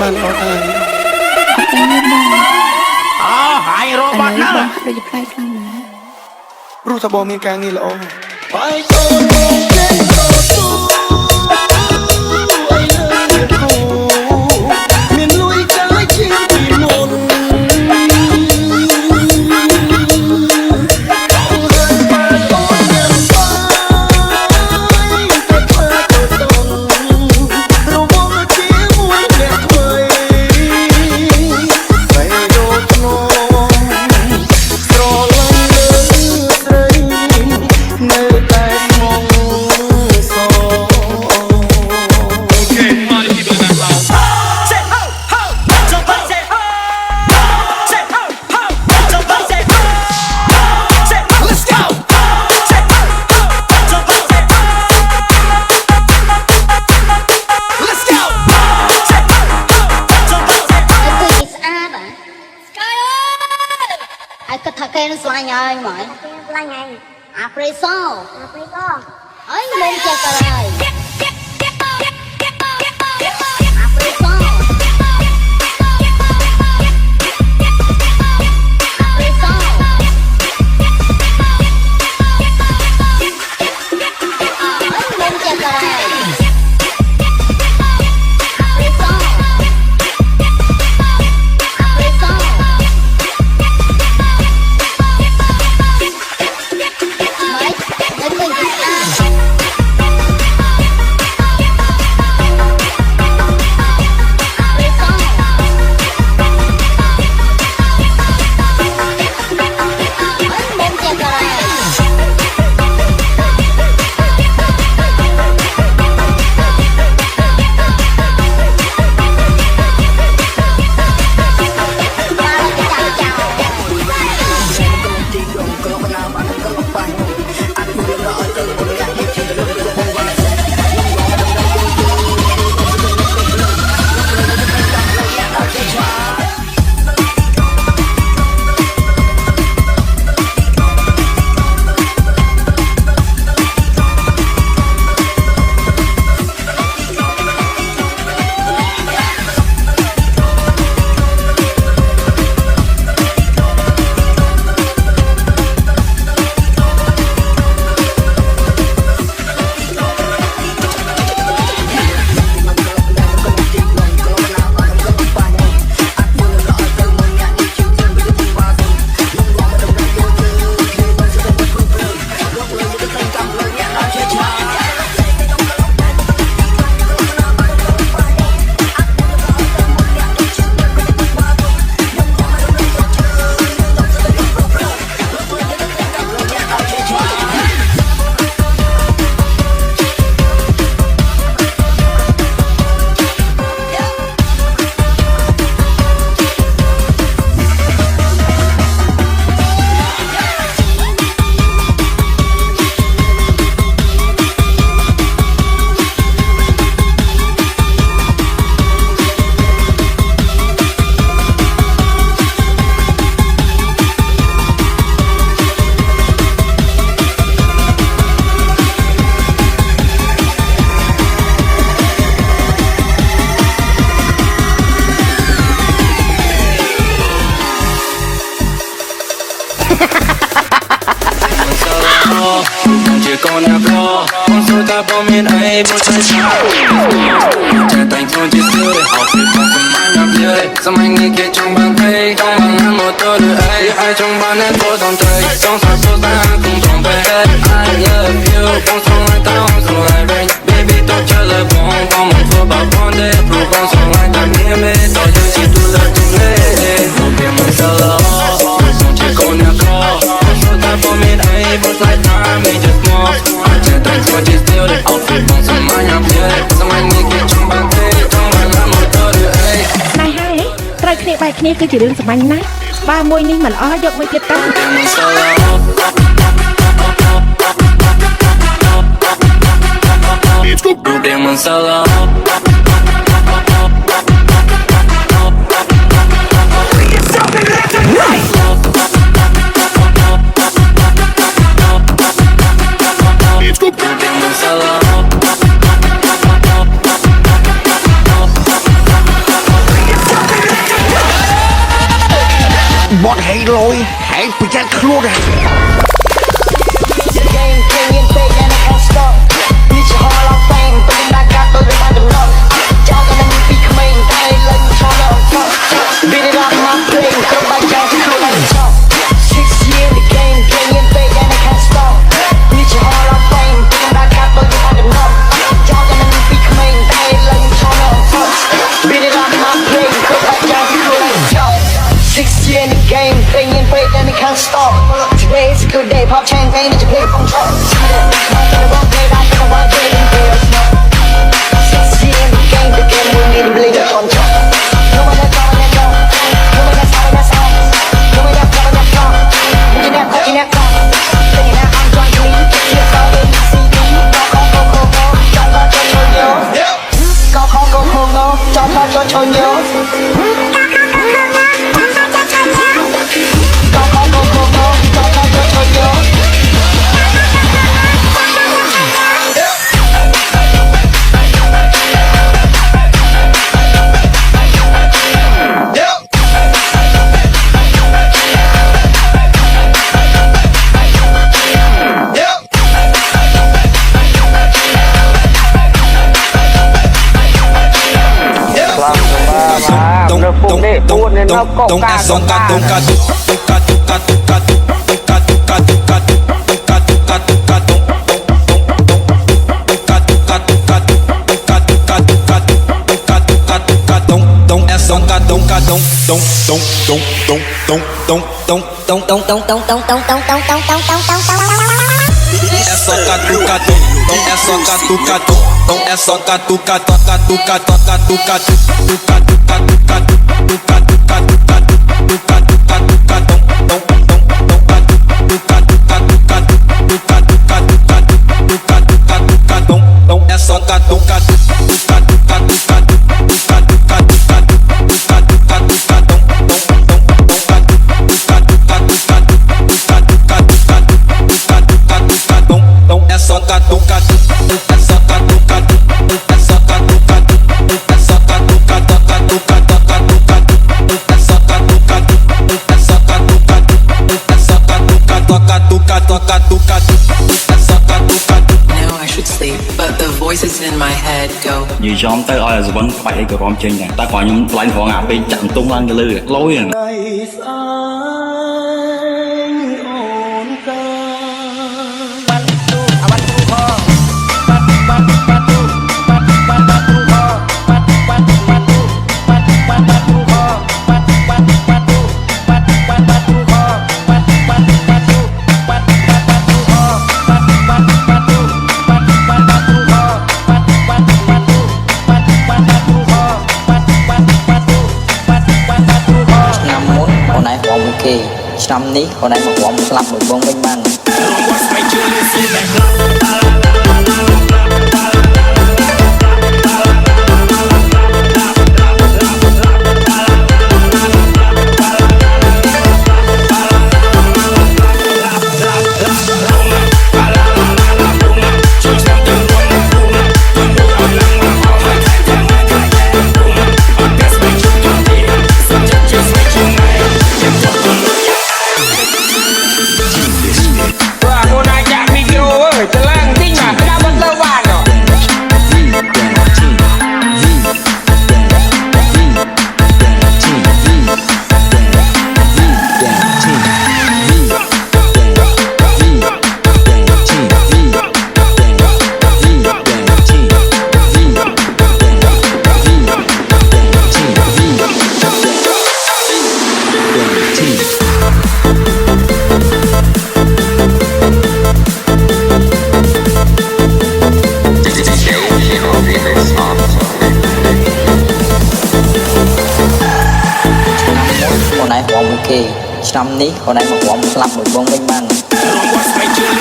បានអត់ហើយ អត់ទេបង អូហើយរកបាត់ណា បងដូចជាផ្លែខ្លាំងណាស់ ព្រោះថាបងមានការងារល្អ បាយតូនមកចេញតស៊ូអីលើគូមានលុយចាយជាងពីមុនAi mày? Là ngày. Apreso. Ấy lên chơi cờ rồi. Apreso. Ấy lên chơi cờ rồi. Chỉ còn là có con số ta bỏ miền ấy một trái sao trở thành thôn chỉ xưa học việc còn không ai nằm dưới dòng anh nghĩ kia trong bàn tay trong bằng ăn một tô đưa ấy ai trong bàn em tôi thòng tay trong sao số ta cùng thòng về I love you con số anh ta không số lại về baby tôi chờ lời bóng bóng một phút bảo con để pro con số anh ta nghĩa mê tôi chỉ tu lời tung lệ một biển mới sao lo chỉ còn là có con số ta bỏ miền ấy một trái time me just more trở thành thôn chỉ xưa outfit con số mai nhắm dưới dòng anh nghĩ kia trong bàn tay trong bằng ăn một tô đưa ấy ត្រូវគ្នាបែកគ្នាគឺជារឿងសាមញ្ញណាស់បើមួយនេះមិនអស់យកមួយទៀតទៅ Demon solo បត់ហេលយហេប្រយ័ត្នខ្លួនហេ game playing fake and I can't stop នេះជា Hall of Fame ពេលណាកាត់ដោយវាបានដំណត់ចោលតែនឹងពីក្មេងតែលេងឈរនៅអង្គ Beat it up my plane គ្រប់បាច់ចោលខ្លួនឯងចោល 6 years in the game playing fake and I can't stop នេះជា Hall of Fame ពេលណាកាត់ដោយវាបានដំណត់ចោលតែនឹងពីក្មេងតែលេងឈរនៅអង្គ Beat it up my plane គ្រប់បាច់ចោលខ្លួនឯងចោល 6 years in the game playing fake and I can't stop Today's a good day, pop champagne and you play from top. I'm gonna run play that for one day and play a smoke. 6 years in the game we need to believe it on top. No one that's on that top. No one that's on that's on. No one that's on that top. You're not touching that top. Thinking that I'm trying to leave. Just all in the CD. Go, go, go, go, go. Jump out your chonyo. Go, go, go, go, go. Jump out your chonyo. Now I should sleep, but the voices in my head go និយាយចំទៅឲ្យអាសវិនក្បាច់អីក៏រំចេញដែរតែគាត់ខ្ញុំថ្លែងរងអាពេលចាក់ទុំឡើងទៅលើលយហ្នឹង ឆ្នាំនេះអូនឯងមករួមស្លាប់មួយបងវិញបាន ឆ្នាំនេះអូនឯងមករួមស្លាប់មួយបងវិញបាន Just make you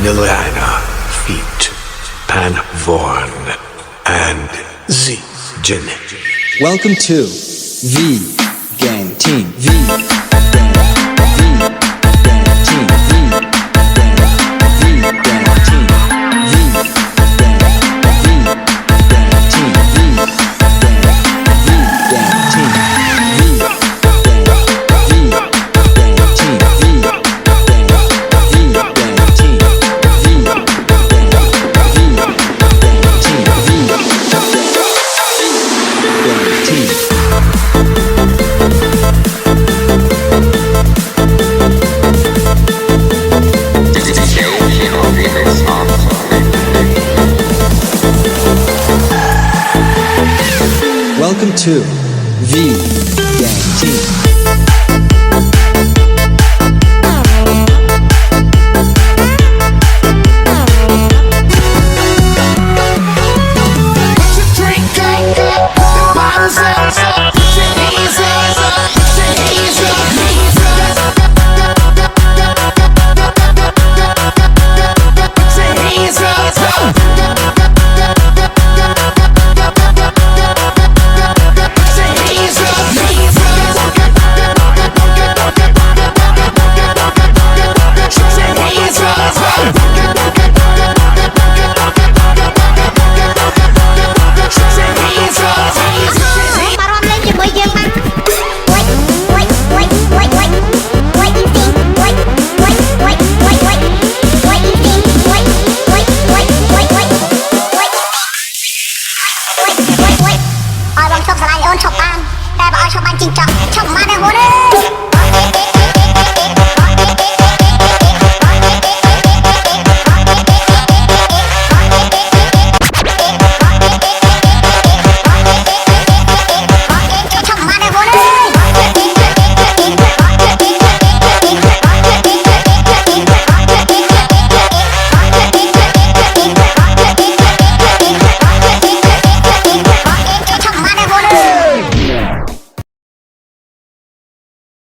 Nilana feat. Pan Vorn and Z Janet. Welcome to V Gang Team. V Gang Team. V Gang Team. V Gang Team. Welcome to V Gang Team. Ai băng chọc sài ôn chọc ban,แต่บ่เอาชอบบ้านจริงจังชอบมา